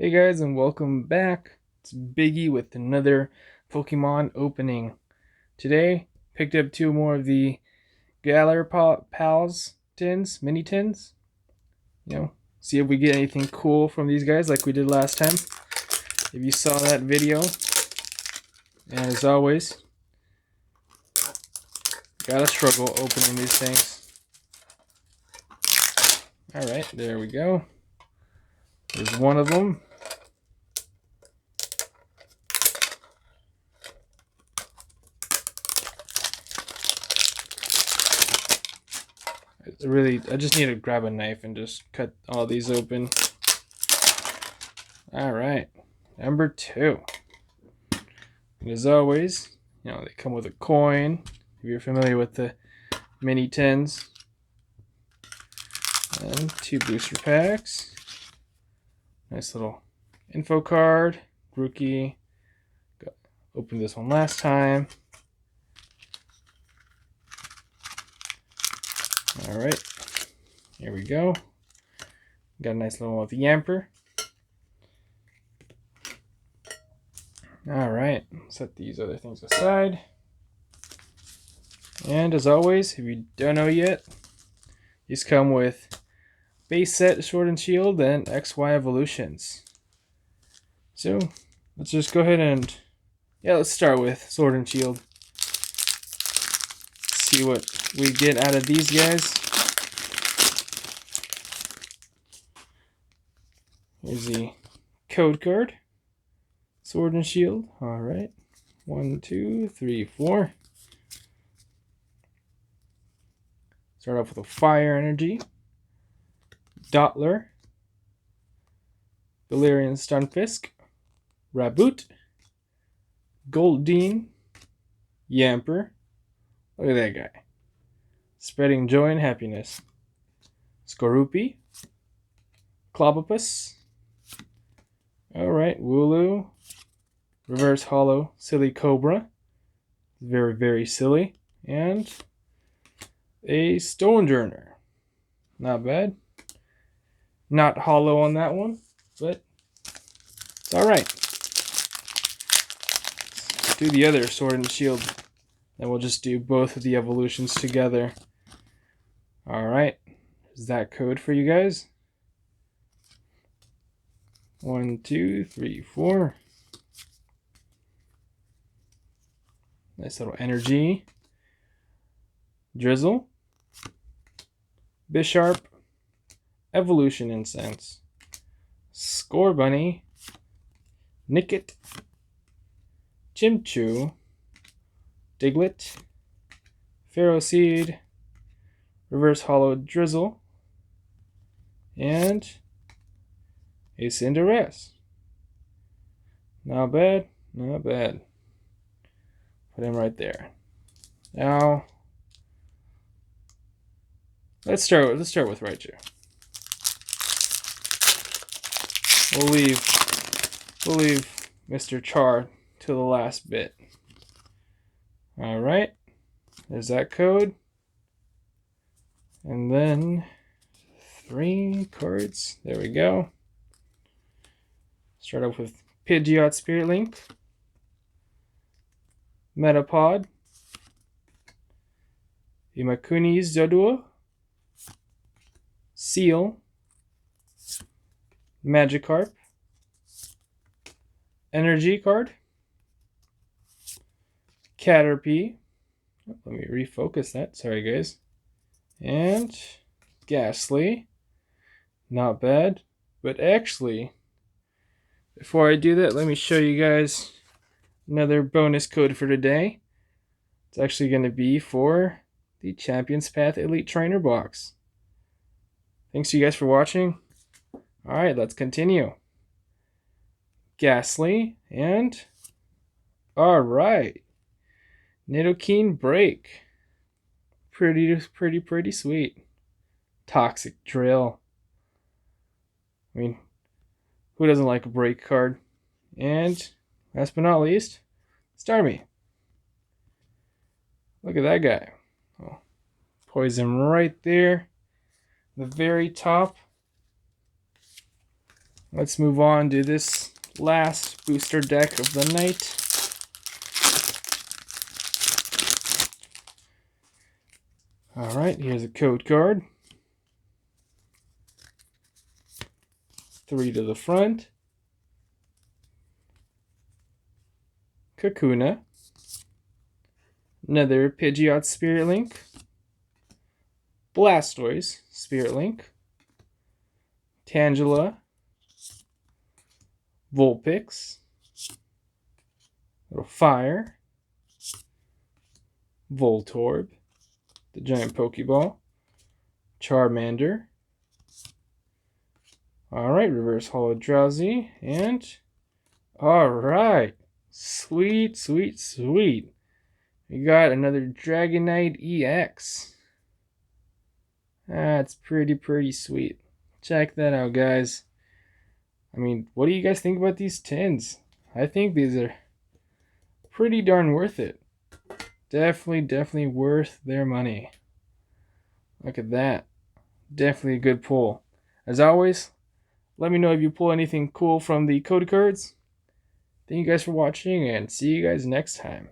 Hey guys, and welcome back. It's Biggie with another Pokemon opening. Today, picked up two more of the GALAR PALS Tins, Mini Tins. See if we get anything cool from these guys like we did last time. If you saw that video. And as always, gotta struggle opening these things. Alright, there we go. There's one of them. I just need to grab a knife and just cut all these open. Alright, number 2. And as always, they come with a coin, if you're familiar with the mini tins. And 2 booster packs. Nice little info card. Rookie. Opened this one last time. Alright, here we go. Got a nice little one with the Yamper. Alright, set these other things aside. And as always, if you don't know yet, these come with base set Sword and Shield and XY evolutions. So let's just go ahead and let's start with Sword and Shield. See what we get out of these guys. Here's the code card. Sword and Shield. Alright. 1, 2, 3, 4. Start off with a Fire Energy. Dottler. Valerian Stunfisk. Raboot. Goldeen. Yamper. Look at that guy. Spreading joy and happiness. Skorupi. Clobopus. Alright, Wooloo. Reverse Hollow Silly Cobra. Very, very silly. And a Stonejourner. Not bad. Not hollow on that one, but it's alright. Let's do the other Sword and Shield. Then we'll just do both of the evolutions together. Alright. Is that code for you guys? 1, 2, 3, 4. Nice little energy. Drizzle. Bisharp. Evolution Incense. Scorbunny. Nickit. Chimchu. Diglett. Ferroseed. Reverse Hollow Drizzle. And a Cinderace. Not bad, not bad. Put him right there. Now, let's start with Raichu. We'll leave Mr. Char to the last bit. All right, there's that code, and then 3 cards. There we go. Start off with Pidgeot Spirit Link, Metapod, Imakuni Zoduo, Seal, Magikarp, Energy card, Caterpie. Let me refocus that. Sorry, guys. And Ghastly. Not bad. But actually, before I do that, let me show you guys another bonus code for today. It's actually going to be for the Champions Path Elite Trainer box. Thanks you guys for watching. Alright, let's continue. Ghastly and alright. Nidoking Break. Pretty sweet. Toxic Drill. I mean, who doesn't like a break card? And last but not least, Starmie. Look at that guy. Oh, poison right there. The very top. Let's move on to this last booster deck of the night. Alright, here's a code card. 3 to the front. Kakuna. Another Pidgeot Spirit Link. Blastoise Spirit Link. Tangela. Vulpix. Little Fire. Voltorb. The giant Pokeball. Charmander. Alright, reverse holo Drowsy. And alright. Sweet, sweet, sweet. We got another Dragonite EX. That's pretty sweet. Check that out, guys. I mean, what do you guys think about these tins? I think these are pretty darn worth it. Definitely worth their money. Look at that. Definitely a good pull. As always, let me know if you pull anything cool from the code cards. Thank you guys for watching, and see you guys next time.